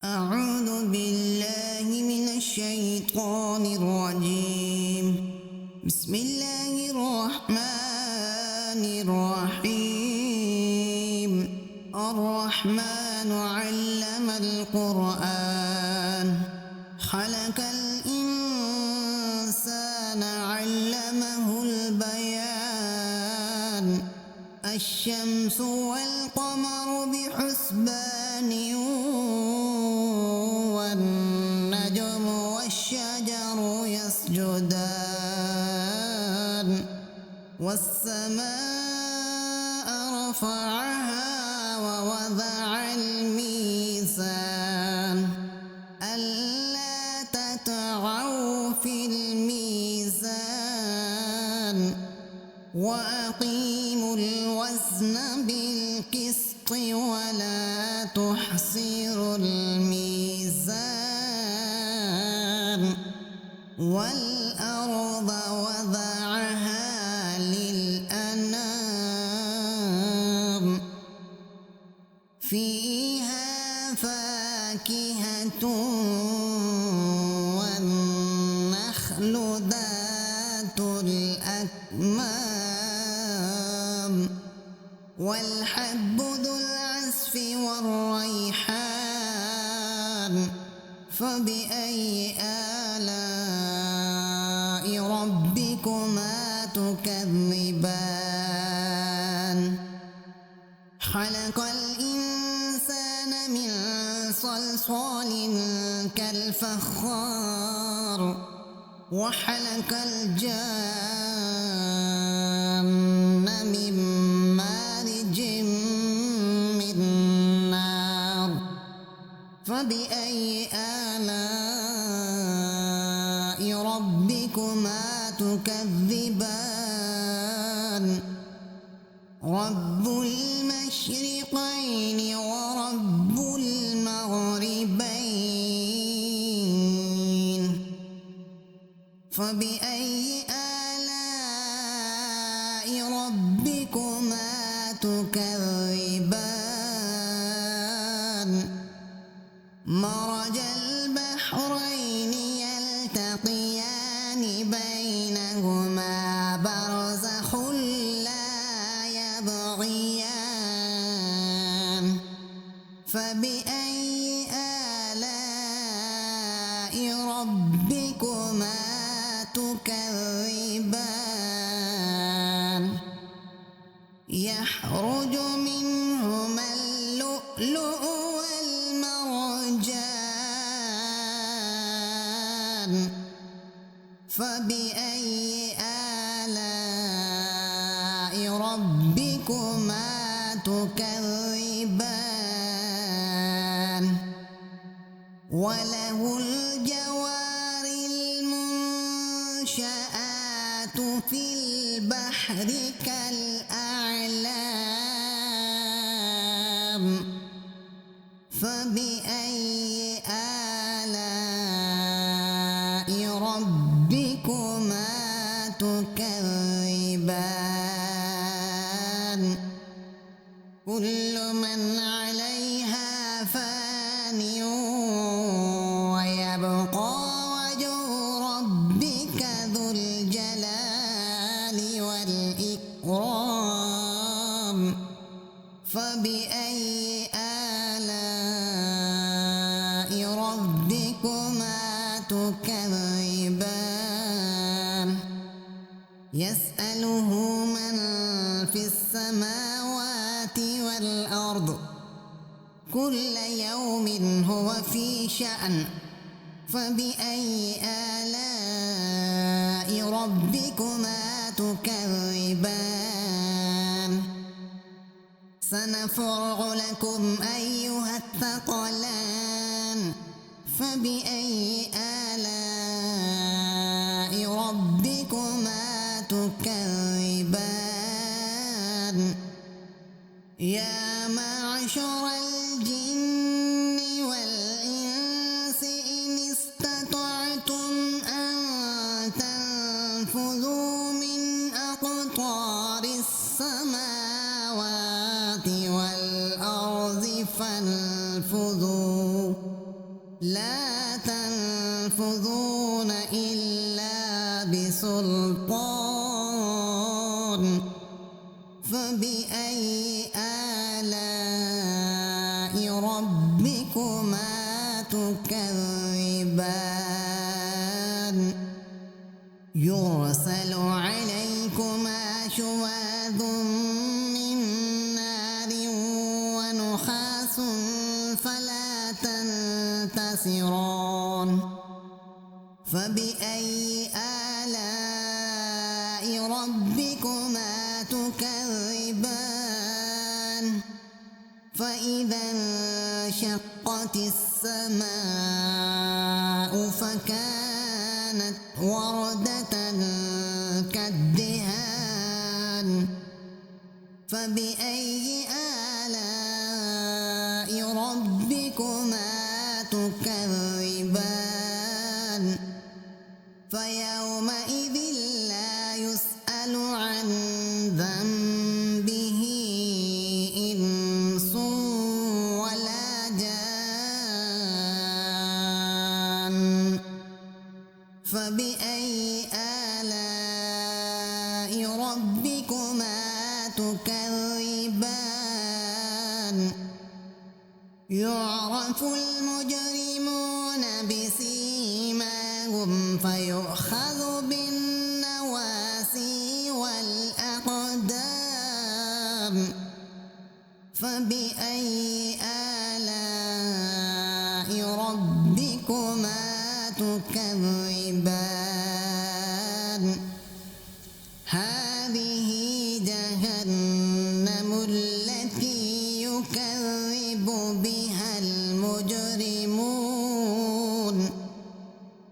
أعوذ بالله من الشيطان الرجيم. بسم الله الرحمن الرحيم. الرحمن علم القرآن، خلق الإنسان علمه البيان. الشمس والقمر بحسبان، والنجم والشجر يسجدان. والسماء رفعها ووضع الميزان، ألا تطغوا في الميزان، وأقيموا الوزن بالقسط ولا تخسروا الميزان. والأرض وضعها للأنام، فيها فاكهة والنخل ذات الأكمام، والحب ذو العصف والريحان. فبأي آلاء ربكما تكذبان؟ خلق الإنسان من صلصال كالفخار، وخلق الجان من مارج من نار. فبأي آلاء ربكما تكذبان؟ رب المشرقين ورب المغربين. فبأي آلاء ربكما تكذبان؟ مرج البحرين يلتقيان، بينهما برزخ لا يبغيان. فبأي آلاء ربكما تكذبان؟ يخرج منهما اللؤلؤ والمرجان. فبأي آلاء ربكما تكذبان؟ وله الجوار المنشآت في البحر كالأعلام. فبأي آلاء ربكما تكذبان؟ كل من عليها فان، ويبقى وجه ربك ذو الجلال والإكرام. فبأي آلاء ربكما تكذبان؟ يسأله من في السماوات والأرض، كل يوم هو في شأن. فبأي آلاء ربكما تكذبان؟ سنفرغ لكم أيها الثقلان. فبأي آلاء ربكما تكذبان؟ يا معشر الجن والإنس إن استطعتم أن تنفذوا من أقطار السماوات والأرض فانفذوا لا تنفذون إلا بسلطان فبأي آلاء ربكما تكذبان يرسل عليكما شواظ من نار ونحاس فلا تنتصران فبأي آلاء ربكما تكذبان فإذا انشقت السماء فكانت وردة كالدهان فبأي آلاء ربكما تكذبان فيومئذ لا يسأل عن ذنبه إنس ولا جان فبأي آلاء ربكما تكذبان يعرف المجرمون بسيماهم فيؤخذ بالنواسي والأقدام فبأي آلاء ربكما تكذبان هذه جهنم التي يكذب بها المجرمون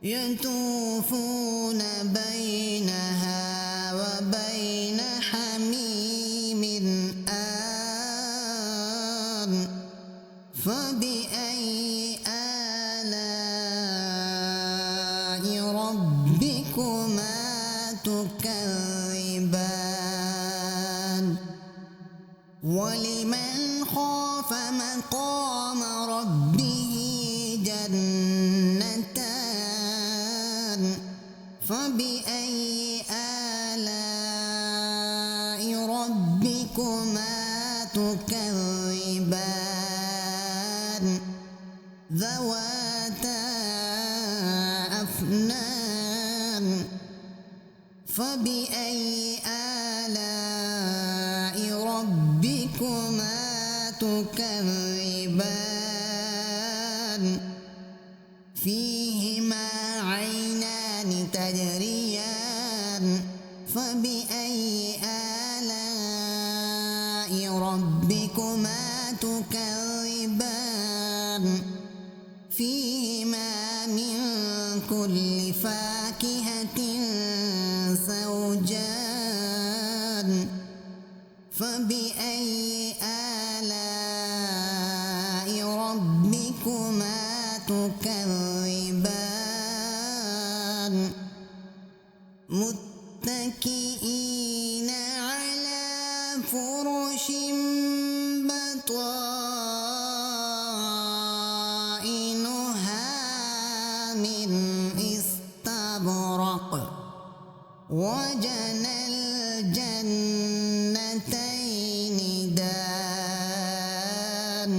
يطوفون بينها وبين حميم آن فبأي آلاء ربكما تكذبان ولمن خاف مقام ربه جنتان فبأي آلاء ربكما تكذبان ذواتا أفنان فبأي آلاء ربكما تكذبان فيهما عينان تجريان فبأي آلاء ربكما تكذبان فيهما من كل فاكهة زوجان فبأي آلاء ربكما تكذبان متكئين على فرش بطائنها من استبرق وجنى الجنتين دان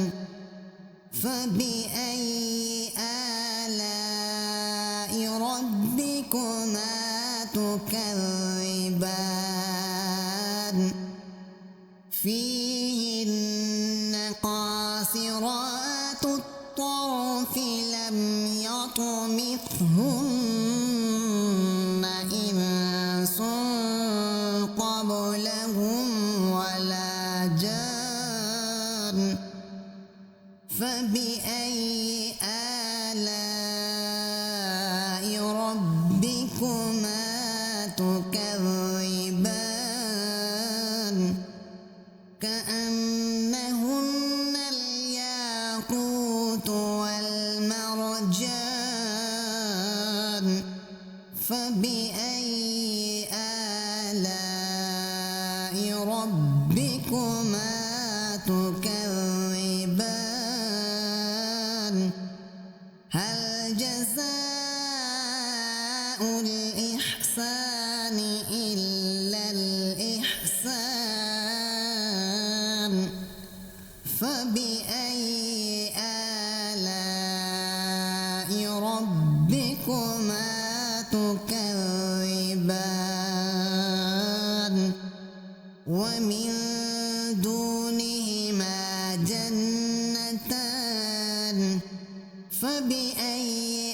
فبأي آلاء ربكما تكذبان فيهن قاصرات الطرف لم يطمثهن إنس قبلهم ولا جان فبأي آلاء ربكما تكذبان كأنهن الياقوت والمرجان فبأي آلاء ربكما تكذبان هل جزاء الإحسان إلا الإحسان فبأي آلاء ربكما تكذبان ومن دونهما جنتان فبأي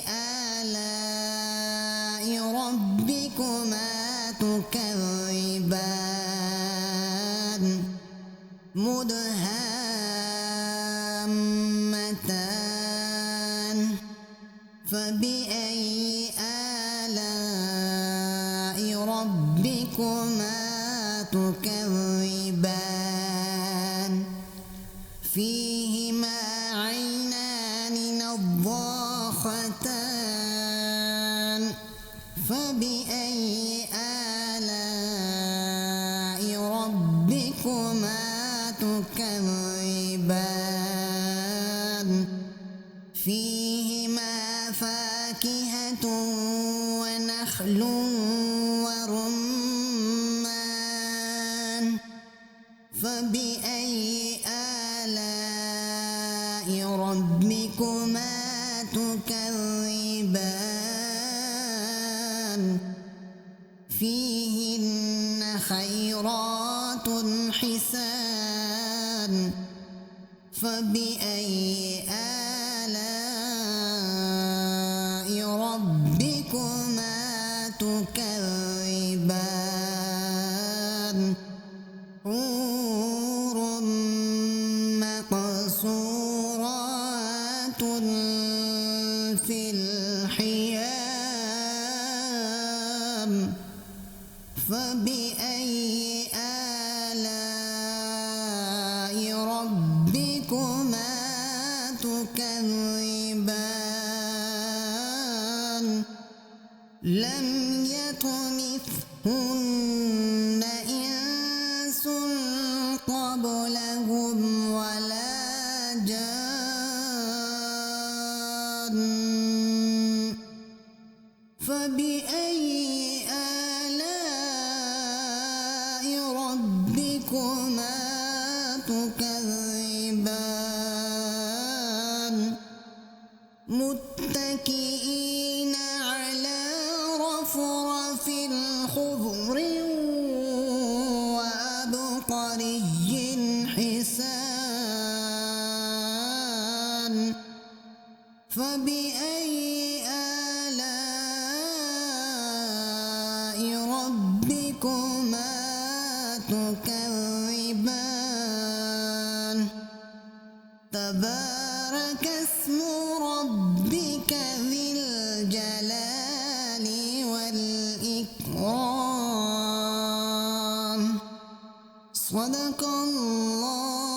آلاء ربكما تكذبان مدهامتان فبأي آلاء ربكما تكذبان فيهما عينان نضاختان فبأي آلاء ربكما تكذبان فيهما فاكهة ونخل ورمان فبأي آلاء ربكما تكذبان فيهن خيرات حسان فبأي آلاء ربكما تكذبان حور مقصورات في الخيام فبأي آلاء ربكما تكذبان لم يطمثهن إنس قبلهم ولا جان فبأي آلاء ربكما تكذبان متكئين على رفرف خضر وعبقري حسان فبأي آلاء ربكما تكذبان تبارك اسم ربك ذي الجلال والإكرام صدق الله